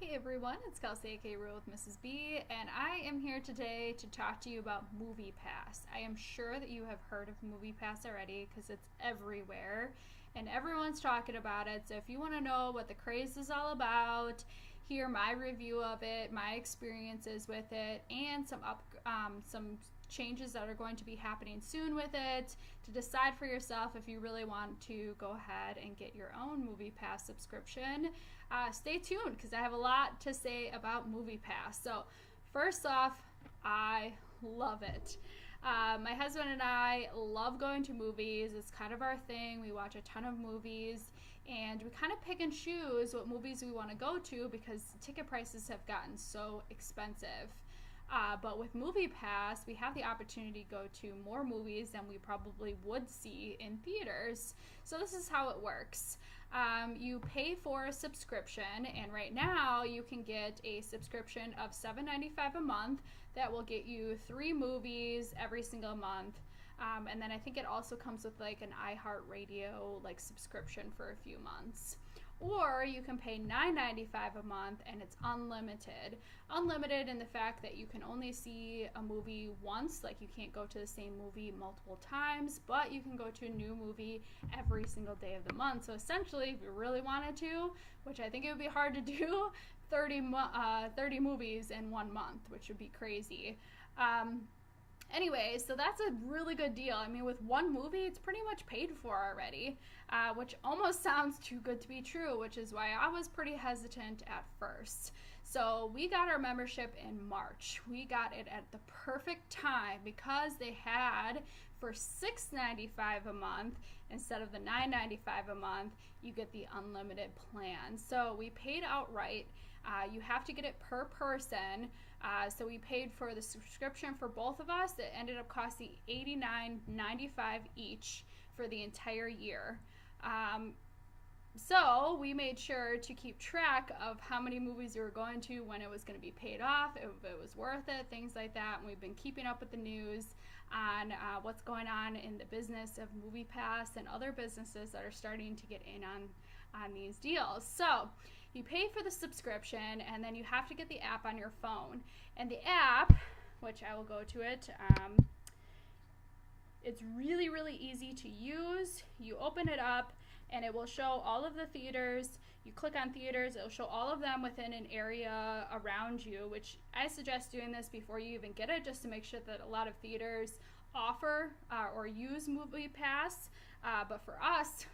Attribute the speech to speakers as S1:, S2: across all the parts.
S1: Hey everyone, it's Kelsey aka Real with Mrs. B, and I am here today to talk to you about MoviePass. I am sure that you have heard of MoviePass already because it's everywhere and everyone's talking about it. So if you want to know what the craze is all about, hear my review of it, my experiences with it, and some changes that are going to be happening soon with it, to decide for yourself if you really want to go ahead and get your own MoviePass subscription. Stay tuned because I have a lot to say about MoviePass. So first off, I love it. My husband and I love going to movies. It's kind of our thing. We watch a ton of movies and we kind of pick and choose what movies we want to go to because ticket prices have gotten so expensive. But with MoviePass, we have the opportunity to go to more movies than we probably would see in theaters. So this is how it works. You pay for a subscription, and right now you can get a subscription of $7.95 a month that will get you 3 movies every single month. And then I think it also comes with like an iHeartRadio like subscription for a few months. Or you can pay $9.95 a month and it's unlimited. Unlimited in the fact that you can only see a movie once, like you can't go to the same movie multiple times, but you can go to a new movie every single day of the month. So essentially, if you really wanted to, which I think it would be hard to do, 30 movies in 1 month, which would be crazy. Anyway, so that's a really good deal. I mean, with one movie, it's pretty much paid for already, which almost sounds too good to be true, which is why I was pretty hesitant at first. So we got our membership in March. We got it at the perfect time because they had for $6.95 a month instead of the $9.95 a month, you get the unlimited plan. So we paid outright. You have to get it per person. So we paid for the subscription for both of us. It ended up costing $89.95 each for the entire year. So we made sure to keep track of how many movies we were going to, when it was going to be paid off, if it was worth it, things like that. And we've been keeping up with the news on what's going on in the business of MoviePass and other businesses that are starting to get in on these deals. So you pay for the subscription and then you have to get the app on your phone. And the app, which I will go to it, it's really, really easy to use. You open it up and it will show all of the theaters. You click on theaters, it'll show all of them within an area around you, which I suggest doing this before you even get it, just to make sure that a lot of theaters offer or use MoviePass. But for us,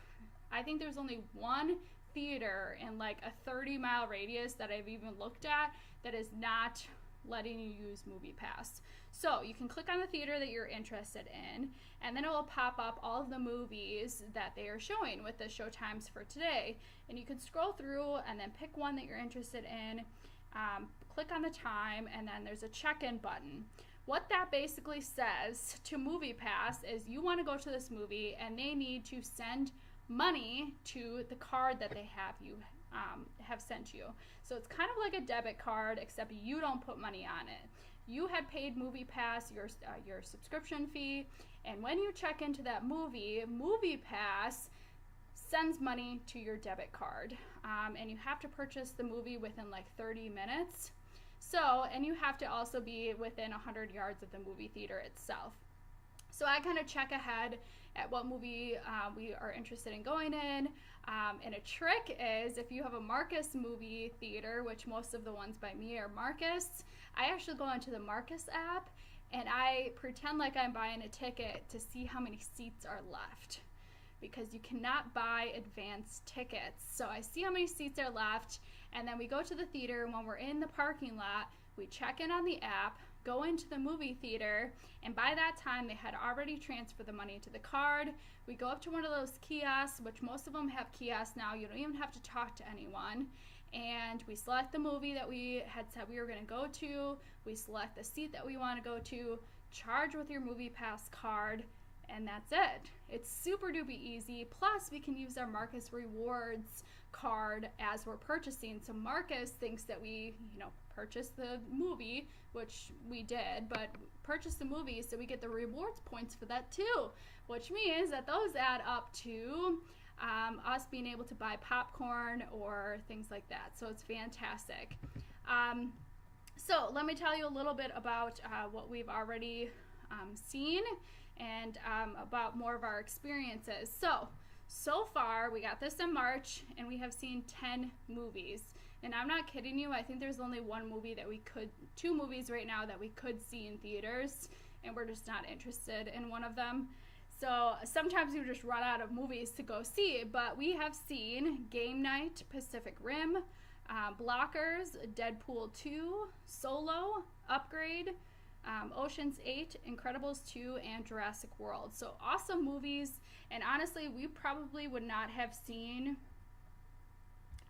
S1: I think there's only one theater in like a 30-mile radius that I've even looked at that is not letting you use MoviePass. So you can click on the theater that you're interested in, and then it will pop up all of the movies that they are showing with the show times for today. And you can scroll through and then pick one that you're interested in, click on the time, and then there's a check-in button. What that basically says to MoviePass is you want to go to this movie and they need to send money to the card that they have sent you. So it's kind of like a debit card, except you don't put money on it. You had paid MoviePass your subscription fee, and when you check into that movie, MoviePass sends money to your debit card, and you have to purchase the movie within like 30 minutes. So, and you have to also be within 100 yards of the movie theater itself. So I kind of check ahead at what movie we are interested in going in. And a trick is, if you have a Marcus movie theater, which most of the ones by me are Marcus, I actually go into the Marcus app and I pretend like I'm buying a ticket to see how many seats are left, because you cannot buy advance tickets. So I see how many seats are left, and then we go to the theater, and when we're in the parking lot, we check in on the app, go into the movie theater, and by that time they had already transferred the money to the card. We go up to one of those kiosks, which most of them have kiosks now. You don't even have to talk to anyone. And we select the movie that we had said we were going to go to. We select the seat that we want to go to, charge with your MoviePass card, and that's it. It's super duper easy. Plus, we can use our Marcus Rewards card as we're purchasing. So Marcus thinks that we, purchased the movie, which we did, but purchase the movie, so we get the rewards points for that too, which means that those add up to us being able to buy popcorn or things like that. So it's fantastic. So let me tell you a little bit about what we've already seen and about more of our experiences. So far, we got this in March, and we have seen 10 movies. And I'm not kidding you, I think there's only two movies right now that we could see in theaters, and we're just not interested in one of them. So sometimes we just run out of movies to go see, but we have seen Game Night, Pacific Rim, Blockers, Deadpool 2, Solo, Upgrade, Ocean's 8, Incredibles 2, and Jurassic World. So awesome movies, and honestly, we probably would not have seen,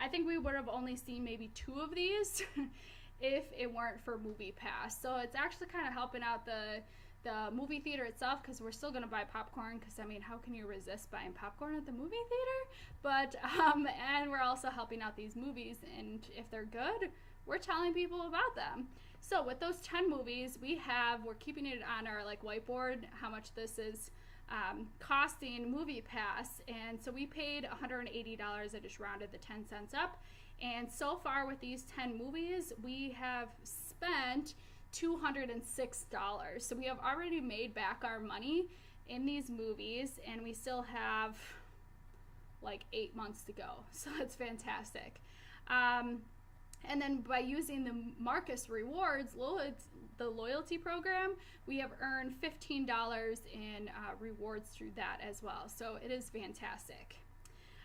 S1: I think we would have only seen maybe 2 of these if it weren't for MoviePass. So it's actually kind of helping out the movie theater itself, because we're still going to buy popcorn, because I mean, how can you resist buying popcorn at the movie theater? But and we're also helping out these movies, and if they're good, we're telling people about them. So with those 10 movies, we're keeping it on our whiteboard how much this is costing MoviePass, and so we paid $180. I just rounded the 10 cents up, and so far with these 10 movies, we have spent $206. So we have already made back our money in these movies, and we still have 8 months to go. So that's fantastic. And then by using the Marcus Rewards, the loyalty program, we have earned $15 in rewards through that as well. So it is fantastic.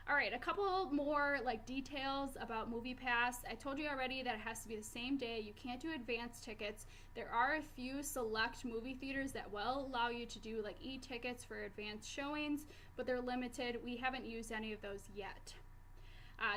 S1: All right, a couple more details about MoviePass. I told you already that it has to be the same day. You can't do advance tickets. There are a few select movie theaters that will allow you to do e-tickets for advanced showings, but they're limited. We haven't used any of those yet.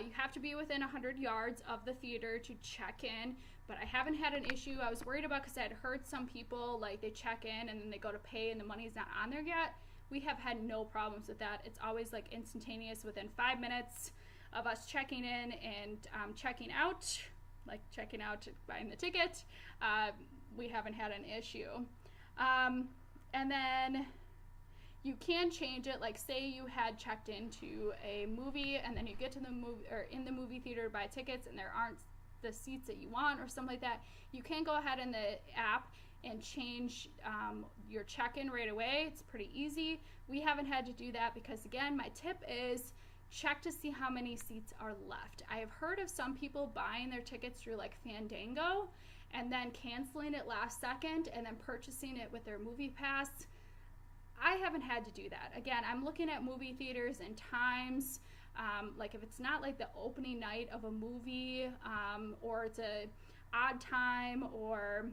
S1: You have to be within 100 yards of the theater to check in, but I haven't had an issue. I was worried about, because I had heard some people they check in and then they go to pay and the money's not on there yet. We have had no problems with that. It's always instantaneous within 5 minutes of us checking in and checking out, buying the ticket. We haven't had an issue. And then you can change it. Say you had checked into a movie and then you get to the movie, or in the movie theater to buy tickets, and there aren't the seats that you want or something like that. You can go ahead in the app and change your check-in right away. It's pretty easy. We haven't had to do that because, again, my tip is check to see how many seats are left. I have heard of some people buying their tickets through Fandango and then canceling it last second and then purchasing it with their MoviePass. I haven't had to do that. Again, I'm looking at movie theaters and times. If it's not the opening night of a movie, or it's a odd time, or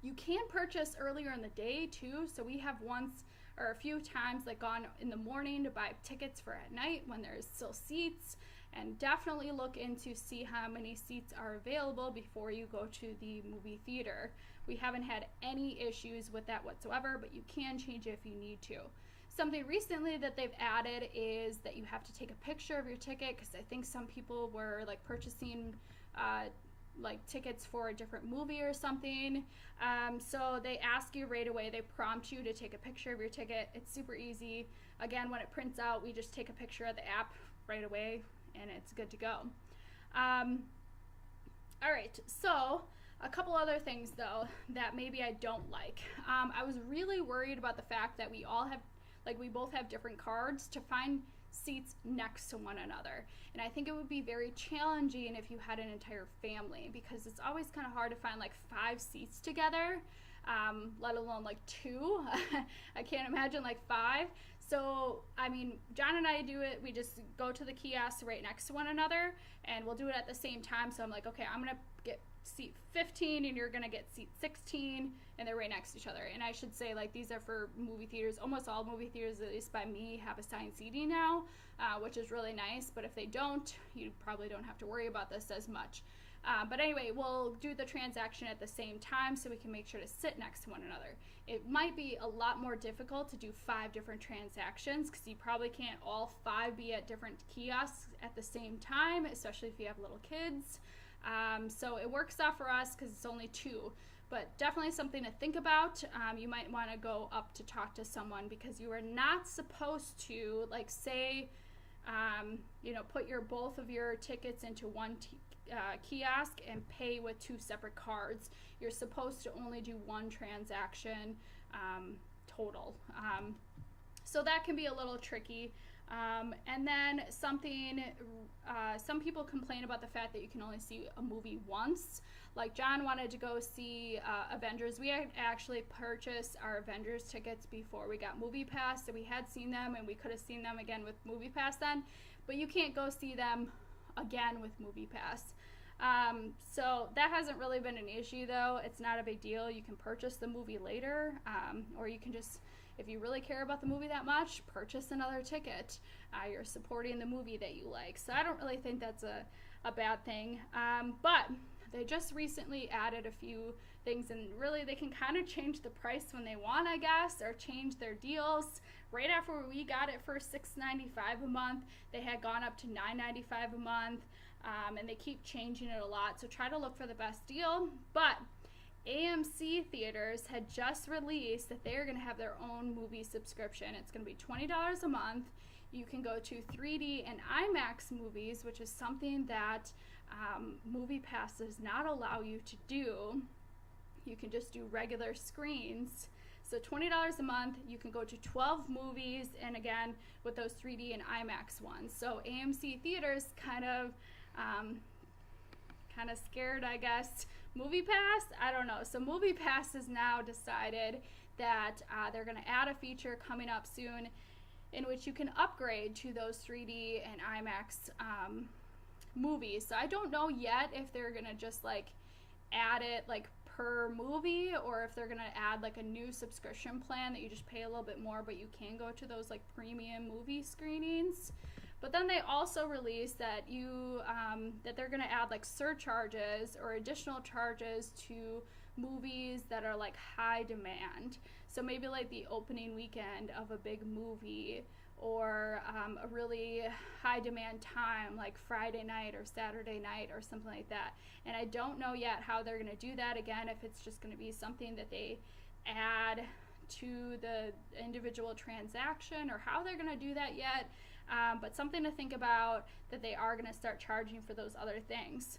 S1: you can purchase earlier in the day too. So we have once or a few times gone in the morning to buy tickets for at night when there's still seats, and definitely look into see how many seats are available before you go to the movie theater. We haven't had any issues with that whatsoever, but you can change it if you need to. Something recently that they've added is that you have to take a picture of your ticket, because I think some people were purchasing tickets for a different movie or something. So they ask you right away, they prompt you to take a picture of your ticket. It's super easy. Again, when it prints out, we just take a picture of the app right away and it's good to go. All right, so a couple other things though that maybe I don't like. I was really worried about the fact that we both have different cards to find seats next to one another, and I think it would be very challenging if you had an entire family, because it's always kind of hard to find 5 seats together, let alone 2. I can't imagine 5. So I mean, John and I do it, we just go to the kiosk right next to one another and we'll do it at the same time. So I'm okay, I'm gonna get seat 15 and you're gonna get seat 16, and they're right next to each other. And I should say these are for movie theaters. Almost all movie theaters, at least by me, have assigned seating now, which is really nice, but if they don't, you probably don't have to worry about this as much. But anyway, we'll do the transaction at the same time so we can make sure to sit next to one another. It might be a lot more difficult to do 5 different transactions, because you probably can't all 5 be at different kiosks at the same time, especially if you have little kids. So it works out for us because it's only 2, but definitely something to think about. You might want to go up to talk to someone, because you are not supposed to, say you know, put both of your tickets into one kiosk and pay with 2 separate cards. You're supposed to only do 1 transaction total. So that can be a little tricky. And then some people complain about the fact that you can only see a movie once. Like John wanted to go see Avengers. We had actually purchased our Avengers tickets before we got MoviePass, so we had seen them, and we could have seen them again with MoviePass then, but you can't go see them again with MoviePass. So that hasn't really been an issue though. It's not a big deal. You can purchase the movie later, or you can just, if you really care about the movie that much, purchase another ticket. You're supporting the movie that you like. So I don't really think that's a bad thing. But they just recently added a few things, and really they can kind of change the price when they want, I guess, or change their deals. Right after we got it for $6.95 a month, they had gone up to $9.95 a month, and they keep changing it a lot. So try to look for the best deal. But AMC Theaters had just released that they're going to have their own movie subscription. It's going to be $20 a month. You can go to 3D and IMAX movies, which is something that MoviePass does not allow you to do. You can just do regular screens. So $20 a month, you can go to 12 movies, and again, with those 3D and IMAX ones. So AMC Theaters kind of scared, I guess. MoviePass, I don't know. So MoviePass has now decided that they're going to add a feature coming up soon in which you can upgrade to those 3D and IMAX movies. So I don't know yet if they're going to just like add it like per movie, or if they're going to add like a new subscription plan that you just pay a little bit more, but you can go to those like premium movie screenings. But then they also released that that they're going to add like surcharges or additional charges to movies that are like high demand. So maybe like the opening weekend of a big movie, or a really high demand time like Friday night or Saturday night or something like that. And I don't know yet how they're going to do that. Again, if it's just going to be something that they add to the individual transaction, or how they're going to do that yet. But something to think about, that they are going to start charging for those other things.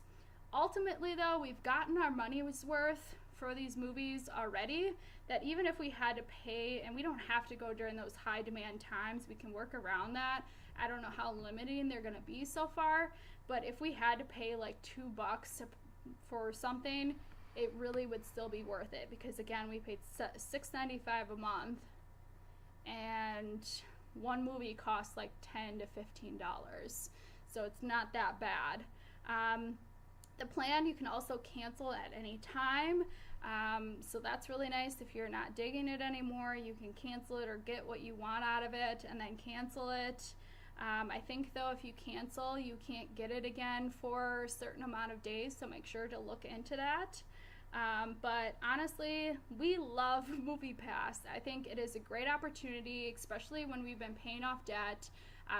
S1: Ultimately though, we've gotten our money's worth for these movies already, that even if we had to pay, and we don't have to go during those high demand times, we can work around that. I don't know how limiting they're going to be so far, but if we had to pay like $2 for something, it really would still be worth it, because again, we paid $6.95 a month, and one movie costs like $10 to $15, so it's not that bad. The plan, you can also cancel at any time, so that's really nice. If you're not digging it anymore, you can cancel it or get what you want out of it and then cancel it. I think though, if you cancel, you can't get it again for a certain amount of days, so make sure to look into that. But honestly, we love MoviePass. I think it is a great opportunity, especially when we've been paying off debt.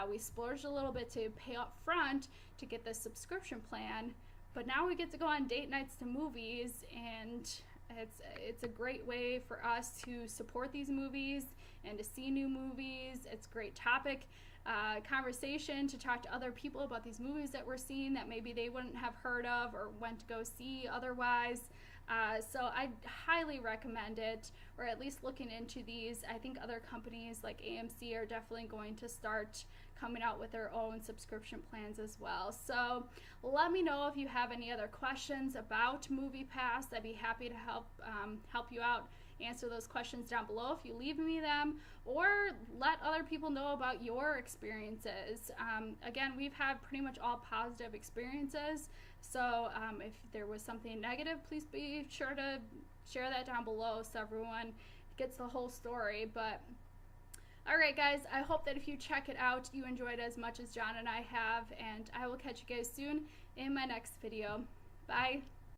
S1: We splurged a little bit to pay up front to get this subscription plan, but now we get to go on date nights to movies, and it's a great way for us to support these movies and to see new movies. It's a great topic conversation to talk to other people about these movies that we're seeing that maybe they wouldn't have heard of or went to go see otherwise. So I highly recommend it, or at least looking into these. I think other companies like AMC are definitely going to start coming out with their own subscription plans as well. So let me know if you have any other questions about MoviePass. I'd be happy to help you out, answer those questions down below if you leave me them, or let other people know about your experiences. Again, we've had pretty much all positive experiences, so if there was something negative, please be sure to share that down below so everyone gets the whole story. But alright guys, I hope that if you check it out, you enjoyed it as much as John and I have, and I will catch you guys soon in my next video. Bye!